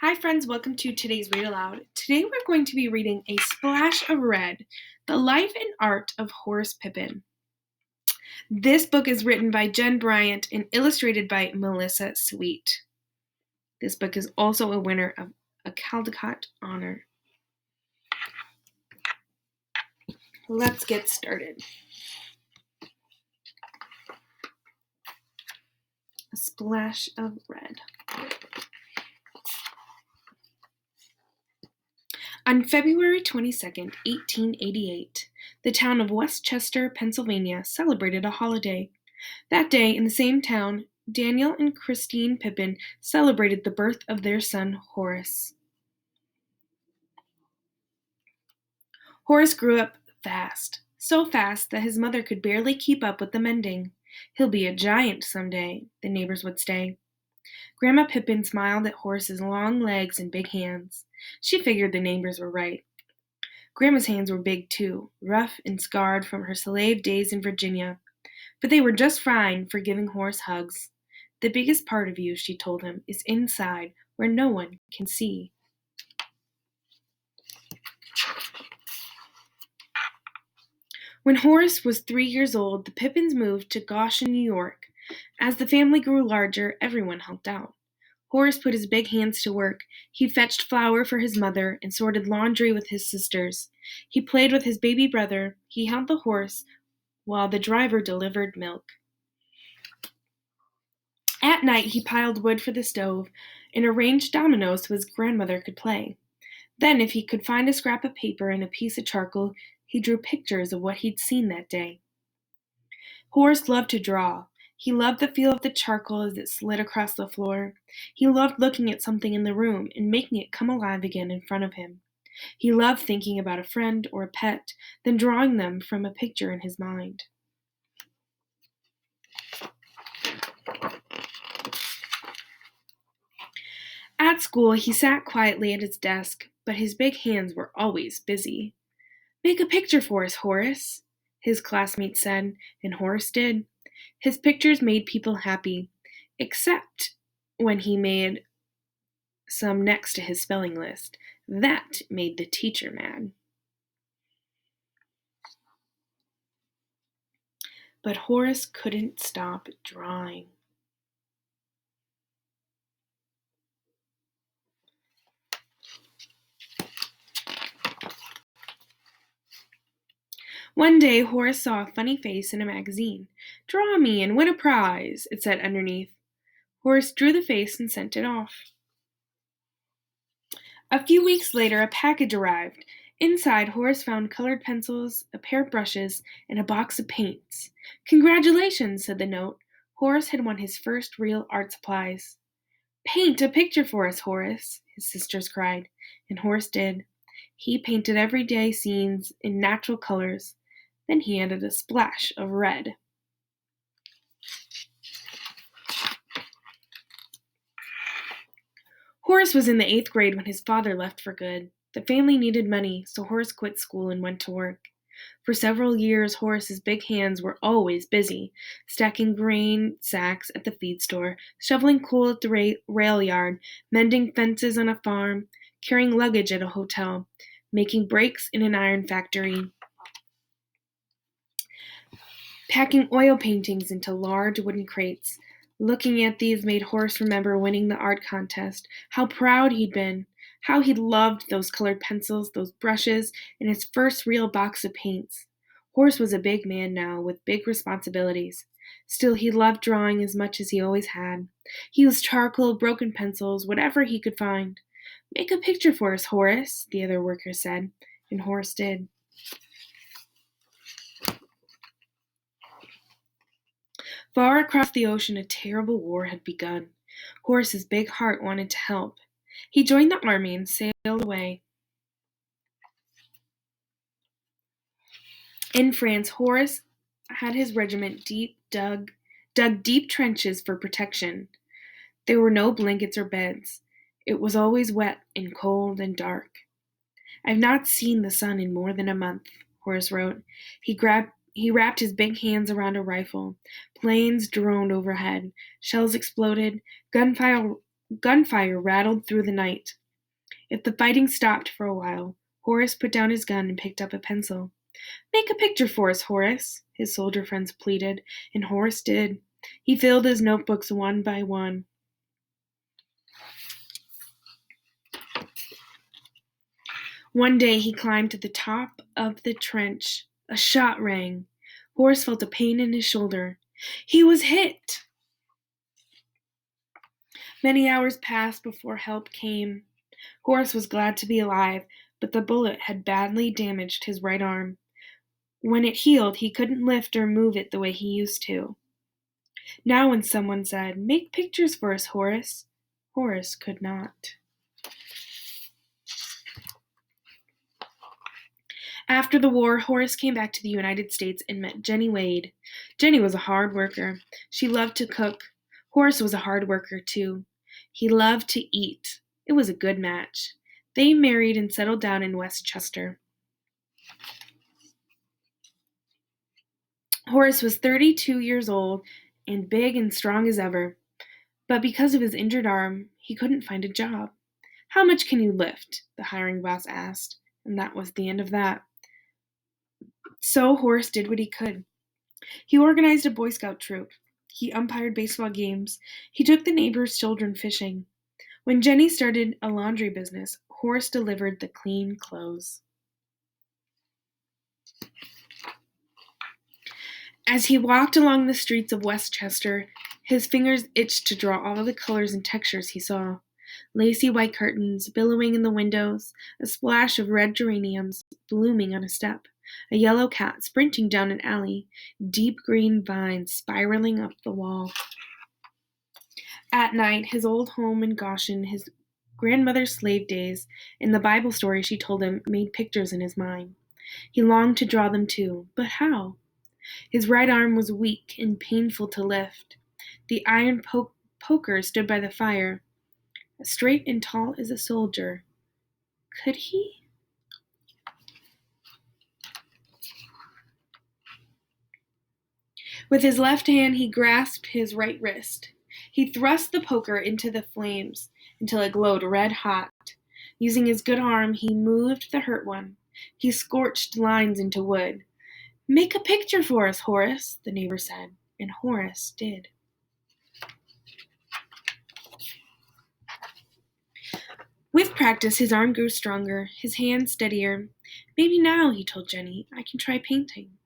Hi friends, welcome to today's Read Aloud. Today we're going to be reading A Splash of Red, The Life and Art of Horace Pippin. This book is written by Jen Bryant and illustrated by Melissa Sweet. This book is also a winner of a Caldecott Honor. Let's get started. A Splash of Red. On February 22nd, 1888, the town of Westchester, Pennsylvania, celebrated a holiday. That day, in the same town, Daniel and Christine Pippin celebrated the birth of their son, Horace. Horace grew up fast, so fast that his mother could barely keep up with the mending. "He'll be a giant someday," the neighbors would say. Grandma Pippin smiled at Horace's long legs and big hands. She figured the neighbors were right. Grandma's hands were big too, rough and scarred from her slave days in Virginia. But they were just fine for giving Horace hugs. "The biggest part of you," she told him, "is inside, where no one can see." When Horace was 3 years old, the Pippins moved to Goshen, New York. As the family grew larger, everyone helped out. Horace put his big hands to work. He fetched flour for his mother and sorted laundry with his sisters. He played with his baby brother. He held the horse while the driver delivered milk. At night, he piled wood for the stove and arranged dominoes so his grandmother could play. Then, if he could find a scrap of paper and a piece of charcoal, he drew pictures of what he'd seen that day. Horace loved to draw. He loved the feel of the charcoal as it slid across the floor. He loved looking at something in the room and making it come alive again in front of him. He loved thinking about a friend or a pet, then drawing them from a picture in his mind. At school, he sat quietly at his desk, but his big hands were always busy. "Make a picture for us, Horace," his classmates said, and Horace did. His pictures made people happy, except when he made some next to his spelling list. That made the teacher mad. But Horace couldn't stop drawing. One day, Horace saw a funny face in a magazine. "Draw me and win a prize," it said underneath. Horace drew the face and sent it off. A few weeks later, a package arrived. Inside, Horace found colored pencils, a pair of brushes, and a box of paints. "Congratulations," said the note. Horace had won his first real art supplies. "Paint a picture for us, Horace," his sisters cried, and Horace did. He painted everyday scenes in natural colors. Then he added a splash of red. Horace was in the 8th grade when his father left for good. The family needed money, so Horace quit school and went to work. For several years, Horace's big hands were always busy, stacking grain sacks at the feed store, shoveling coal at the rail yard, mending fences on a farm, carrying luggage at a hotel, making brakes in an iron factory, packing oil paintings into large wooden crates. Looking at these made Horace remember winning the art contest, how proud he'd been, how he'd loved those colored pencils, those brushes, and his first real box of paints. Horace was a big man now, with big responsibilities. Still, he loved drawing as much as he always had. He used charcoal, broken pencils, whatever he could find. "Make a picture for us, Horace," the other workers said, and Horace did. Far across the ocean, a terrible war had begun. Horace's big heart wanted to help. He joined the army and sailed away. In France, Horace had his regiment dug deep trenches for protection. There were no blankets or beds. It was always wet and cold and dark. "I've not seen the sun in more than a month," Horace wrote. He wrapped his big hands around a rifle. Planes droned overhead. Shells exploded. Gunfire Gunfire rattled through the night. If the fighting stopped for a while, Horace put down his gun and picked up a pencil. "Make a picture for us, Horace," his soldier friends pleaded, and Horace did. He filled his notebooks one by one. One day he climbed to the top of the trench. A shot rang. Horace felt a pain in his shoulder. He was hit! Many hours passed before help came. Horace was glad to be alive, but the bullet had badly damaged his right arm. When it healed, he couldn't lift or move it the way he used to. Now when someone said, "Make pictures for us, Horace," Horace could not. After the war, Horace came back to the United States and met Jenny Wade. Jenny was a hard worker. She loved to cook. Horace was a hard worker, too. He loved to eat. It was a good match. They married and settled down in Westchester. Horace was 32 years old and big and strong as ever. But because of his injured arm, he couldn't find a job. "How much can you lift?" the hiring boss asked, and that was the end of that. So Horace did what he could. He organized a Boy Scout troop. He umpired baseball games. He took the neighbors' children fishing. When Jenny started a laundry business, Horace delivered the clean clothes. As he walked along the streets of Westchester, his fingers itched to draw all the colors and textures he saw. Lacy white curtains billowing in the windows, a splash of red geraniums blooming on a step, a yellow cat sprinting down an alley, deep green vines spiraling up the wall. At night, his old home in Goshen, his grandmother's slave days, and the Bible story she told him made pictures in his mind. He longed to draw them too, but how? His right arm was weak and painful to lift. The iron poker stood by the fire, straight and tall as a soldier. Could he? With his left hand, he grasped his right wrist. He thrust the poker into the flames until it glowed red hot. Using his good arm, he moved the hurt one. He scorched lines into wood. "Make a picture for us, Horace," the neighbor said, and Horace did. With practice, his arm grew stronger, his hand steadier. "Maybe now," he told Jenny, "I can try painting."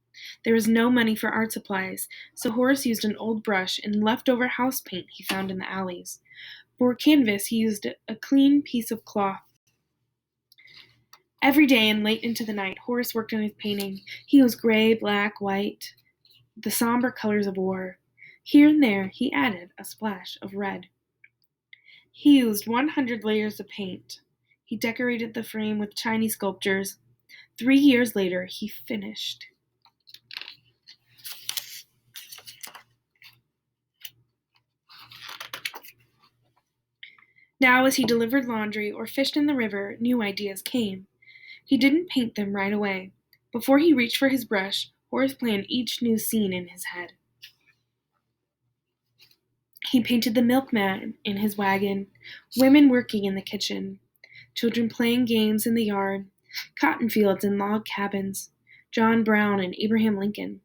There was no money for art supplies, so Horace used an old brush and leftover house paint he found in the alleys. For canvas, he used a clean piece of cloth. Every day and late into the night, Horace worked on his painting. He was gray, black, white, the somber colors of war. Here and there, he added a splash of red. He used 100 layers of paint. He decorated the frame with Chinese sculptures. 3 years later, he finished. Now, as he delivered laundry or fished in the river, new ideas came. He didn't paint them right away. Before he reached for his brush, Horace planned each new scene in his head. He painted the milkman in his wagon, women working in the kitchen, children playing games in the yard, cotton fields and log cabins, John Brown and Abraham Lincoln,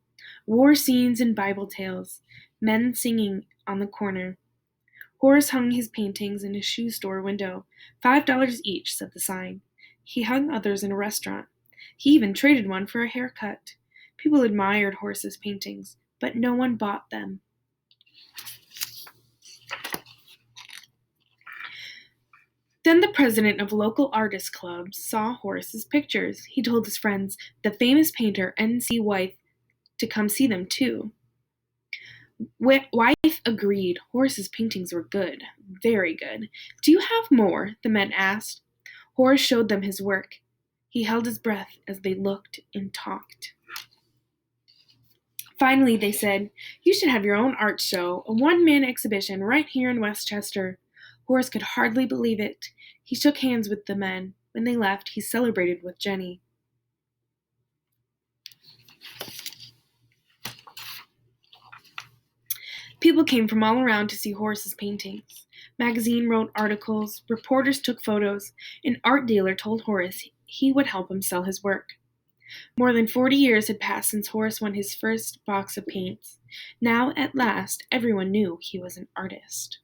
war scenes and Bible tales, men singing on the corner. Horace hung his paintings in his shoe store window. $5 each, said the sign. He hung others in a restaurant. He even traded one for a haircut. People admired Horace's paintings, but no one bought them. Then the president of local artist clubs saw Horace's pictures. He told his friends, the famous painter N.C. Wythe, to come see them too. Wythe agreed. Horace's paintings were good, very good. "Do you have more?" the men asked. Horace showed them his work. He held his breath as they looked and talked. Finally, they said, "You should have your own art show, a one-man exhibition right here in Westchester." Horace could hardly believe it. He shook hands with the men. When they left, he celebrated with Jenny. People came from all around to see Horace's paintings. Magazine wrote articles, reporters took photos, an art dealer told Horace he would help him sell his work. More than 40 years had passed since Horace won his first box of paints. Now, at last, everyone knew he was an artist.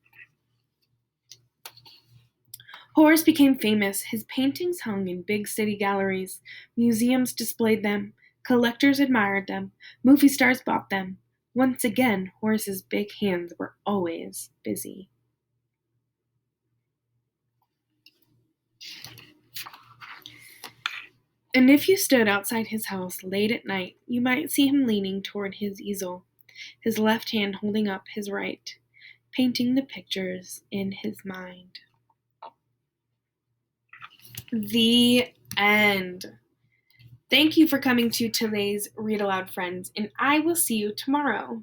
Horace became famous. His paintings hung in big city galleries. Museums displayed them. Collectors admired them. Movie stars bought them. Once again, Horace's big hands were always busy. And if you stood outside his house late at night, you might see him leaning toward his easel, his left hand holding up his right, painting the pictures in his mind. The end. Thank you for coming to today's Read Aloud, friends, and I will see you tomorrow.